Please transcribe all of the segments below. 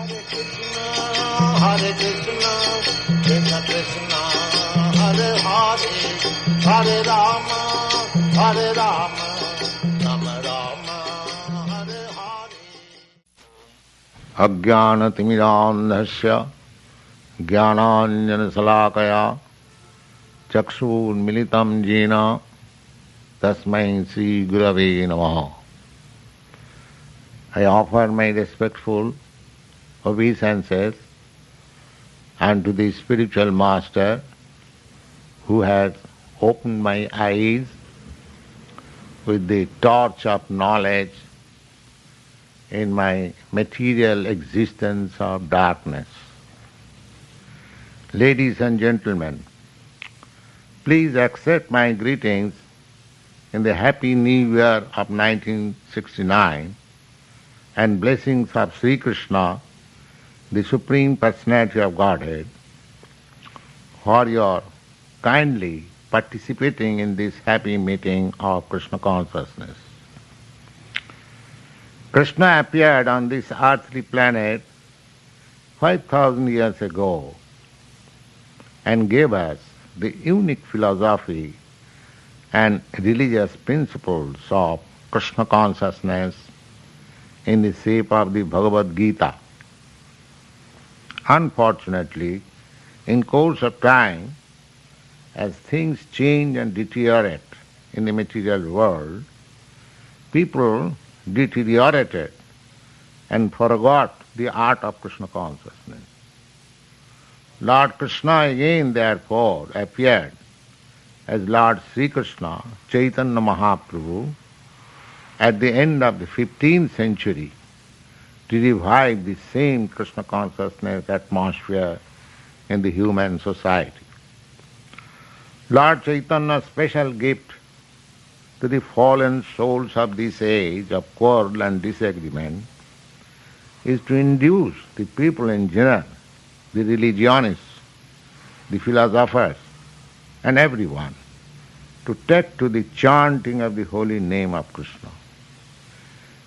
Hare Krishna, Krishna Krishna, Hare Hare, Hare Rama, Hare Rama, Rama Rama, Hare Hare. Ajnanatimidandhasya Jnananjanasalakaya Chakshurmilitam Jena Tasmai Sri Gurave Namaha. I offer my respectful obeisances unto the spiritual master who has opened my eyes with the torch of knowledge in my material existence of darkness. Ladies and gentlemen, please accept my greetings in the Happy New Year of 1969 and blessings of Sri Krishna, the Supreme Personality of Godhead, for your kindly participating in this happy meeting of Krishna consciousness. Krishna appeared on this earthly planet 5,000 years ago and gave us the unique philosophy and religious principles of Krishna consciousness in the shape of the Bhagavad Gita. Unfortunately, in course of time, as things change and deteriorate in the material world, people deteriorated and forgot the art of Krishna consciousness. Lord Krishna again therefore appeared as Lord Sri Krishna, Chaitanya Mahaprabhu, at the end of the 15th century to revive the same Krishna consciousness atmosphere in the human society. Lord Chaitanya's special gift to the fallen souls of this age of quarrel and disagreement is to induce the people in general, the religionists, the philosophers, and everyone to take to the chanting of the holy name of Krishna.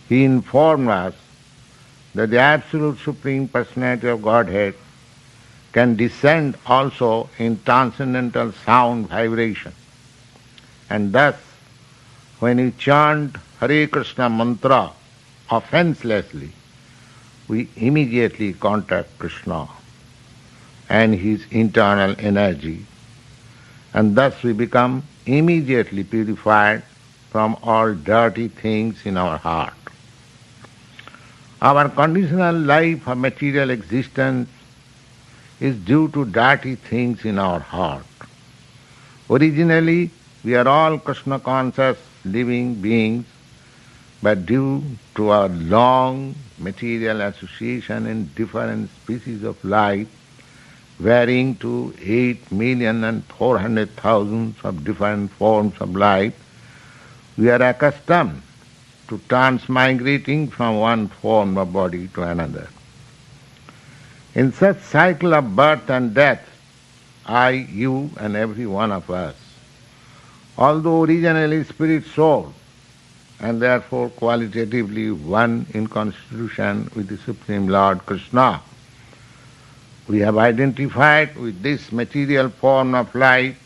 He informed us that the Absolute Supreme Personality of Godhead can descend also in transcendental sound vibration. And thus, when we chant Hare Krishna mantra offenselessly, we immediately contact Krishna and his internal energy, and thus we become immediately purified from all dirty things in our heart. Our conditional life of material existence is due to dirty things in our heart. Originally, we are all Krishna conscious living beings, but due to our long material association in different species of life, varying to 8,400,000 of different forms of life, we are accustomed to transmigrating from one form of body to another. In such cycle of birth and death, I, you, and every one of us, although originally spirit soul, and therefore qualitatively one in constitution with the Supreme Lord Krishna, we have identified with this material form of life,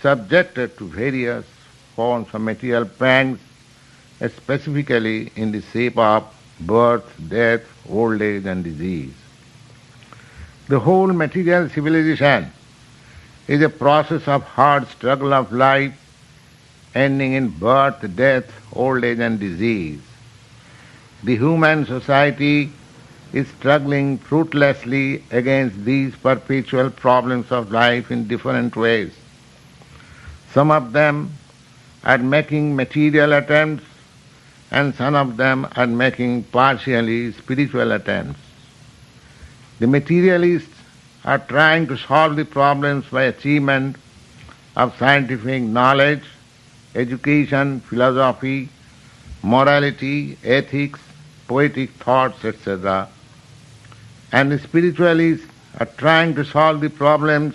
subjected to various forms of material pangs, specifically in the shape of birth, death, old age, and disease. The whole material civilization is a process of hard struggle of life, ending in birth, death, old age, and disease. The human society is struggling fruitlessly against these perpetual problems of life in different ways. Some of them are making material attempts, and some of them are making partially spiritual attempts. The materialists are trying to solve the problems by achievement of scientific knowledge, education, philosophy, morality, ethics, poetic thoughts, etc. And the spiritualists are trying to solve the problems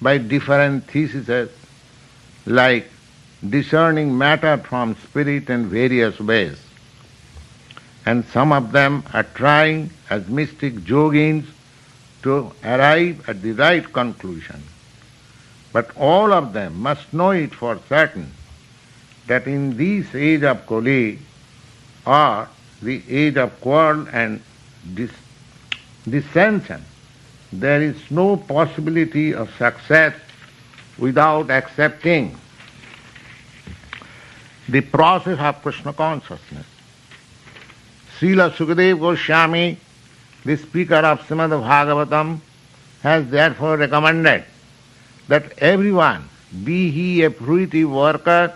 by different theses like discerning matter from spirit in various ways. And some of them are trying as mystic yogins to arrive at the right conclusion. But all of them must know it for certain that in this age of Kali, or the age of quarrel and dissension, there is no possibility of success without accepting the process of Krishna consciousness. Srila Sukadeva Goswami, the speaker of Srimad Bhagavatam, has therefore recommended that everyone, be he a fruitive worker,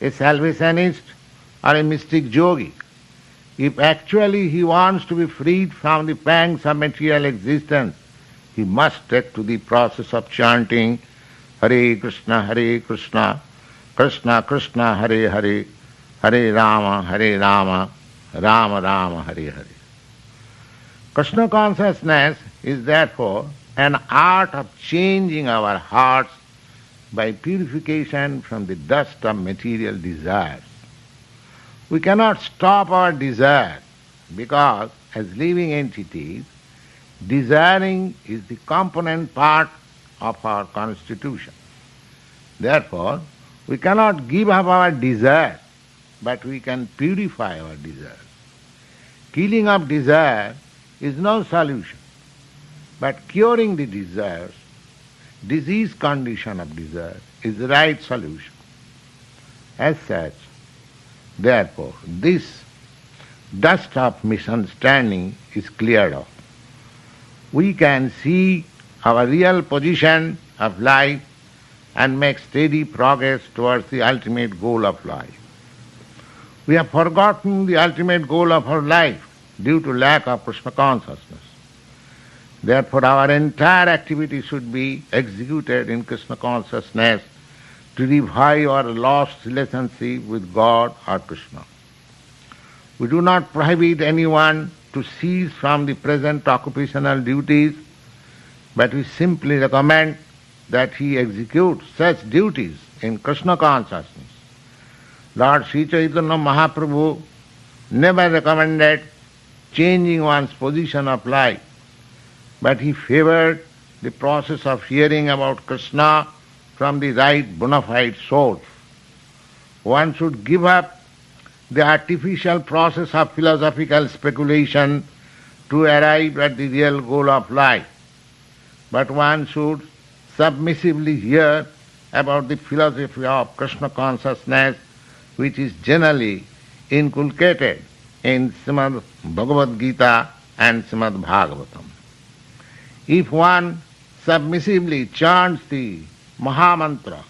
a salvationist, or a mystic yogi, if actually he wants to be freed from the pangs of material existence, he must take to the process of chanting Hare Krishna, Krishna Krishna, Hare Hare, Hare Rama, Rama Rama, Hare Hare. Krishna consciousness is therefore an art of changing our hearts by purification from the dust of material desires. We cannot stop our desire because, as living entities, desiring is the component part of our constitution. Therefore, we cannot give up our desire, but we can purify our desire. Killing of desire is no solution, but curing the desires, disease condition of desire, is the right solution. As such, therefore, this dust of misunderstanding is cleared off. We can see our real position of life and make steady progress towards the ultimate goal of life. We have forgotten the ultimate goal of our life due to lack of Krishna consciousness. Therefore, our entire activity should be executed in Krishna consciousness to revive our lost relationship with God or Krishna. We do not prohibit anyone to cease from the present occupational duties, but we simply recommend that he execute such duties in Krishna consciousness. Lord Sri Chaitanya Mahaprabhu never recommended changing one's position of life, but he favored the process of hearing about Krishna from the right bona fide source. One should give up the artificial process of philosophical speculation to arrive at the real goal of life, but one should submissively hear about the philosophy of Krishna consciousness, which is generally inculcated in Srimad Bhagavad Gita and Srimad Bhagavatam. If one submissively chants the Mahamantra,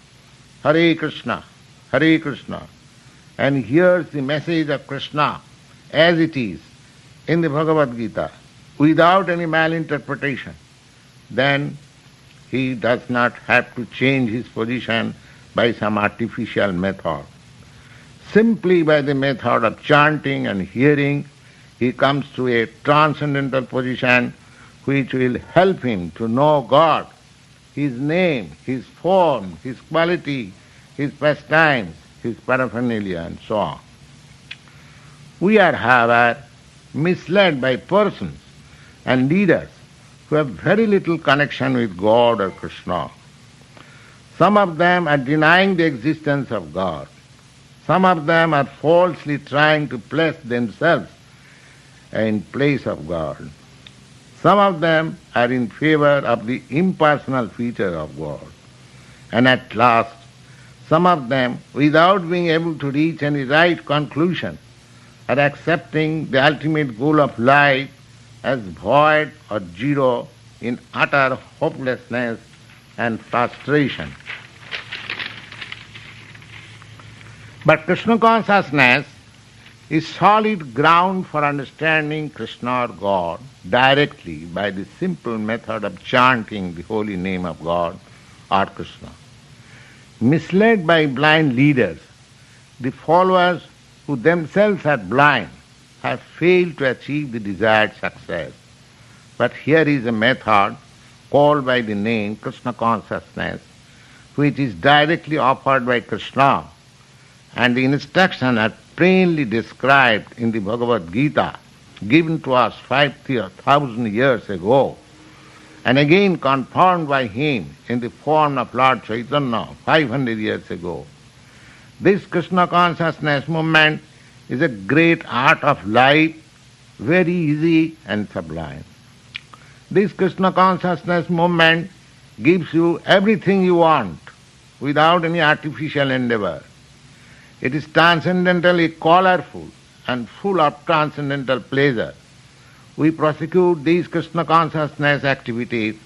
Hare Krishna, and hears the message of Krishna as it is in the Bhagavad Gita without any malinterpretation, then he does not have to change his position by some artificial method. Simply by the method of chanting and hearing, he comes to a transcendental position which will help him to know God, His name, His form, His quality, His pastimes, His paraphernalia, and so on. We are, however, misled by persons and leaders who have very little connection with God or Krishna. Some of them are denying the existence of God. Some of them are falsely trying to place themselves in place of God. Some of them are in favor of the impersonal feature of God. And at last, some of them, without being able to reach any right conclusion, are accepting the ultimate goal of life as void or zero in utter hopelessness and frustration. But Krishna consciousness is solid ground for understanding Krishna or God directly by the simple method of chanting the holy name of God or Krishna. Misled by blind leaders, the followers who themselves are blind have failed to achieve the desired success. But here is a method called by the name Krishna consciousness, which is directly offered by Krishna, and the instructions are plainly described in the Bhagavad Gita, given to us 5,000 years ago, and again confirmed by him in the form of Lord Chaitanya 500 years ago. This Krishna consciousness movement is a great art of life, very easy and sublime. This Krishna consciousness movement gives you everything you want without any artificial endeavor. It is transcendentally colorful and full of transcendental pleasure. We prosecute these Krishna consciousness activities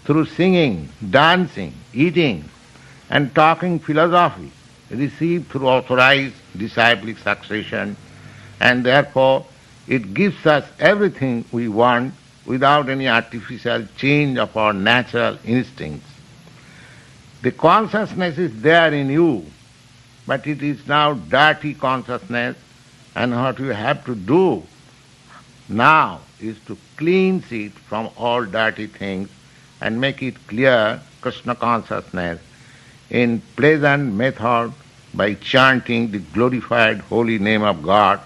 through singing, dancing, eating, and talking philosophy received through authorized disciplic succession, and therefore it gives us everything we want without any artificial change of our natural instincts. The consciousness is there in you, but it is now dirty consciousness, and what you have to do now is to cleanse it from all dirty things and make it clear Krishna consciousness in pleasant method by chanting the glorified holy name of God,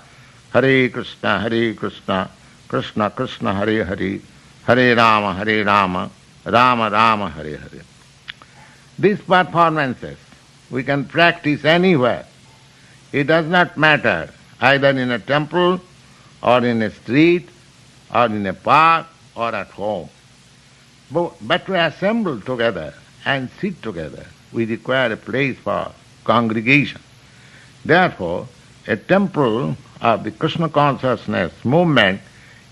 Hare Krishna, Krishna Krishna, Hare Hare, Hare Rama, Rama Rama, Hare Hare. These performances we can practice anywhere. It does not matter either in a temple or in a street or in a park or at home. But to assemble together and sit together, we require a place for congregation. Therefore, a temple of the Krishna consciousness movement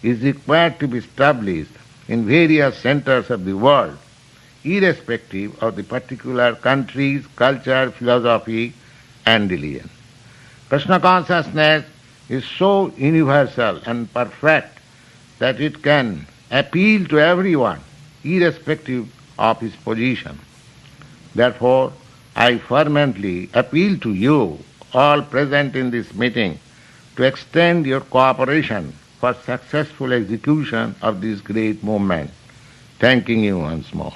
is required to be established in various centers of the world, irrespective of the particular countries, culture, philosophy, and religion. Krishna consciousness is so universal and perfect that it can appeal to everyone, irrespective of his position. Therefore, I fervently appeal to you, all present in this meeting, to extend your cooperation for successful execution of this great movement. Thanking you once more.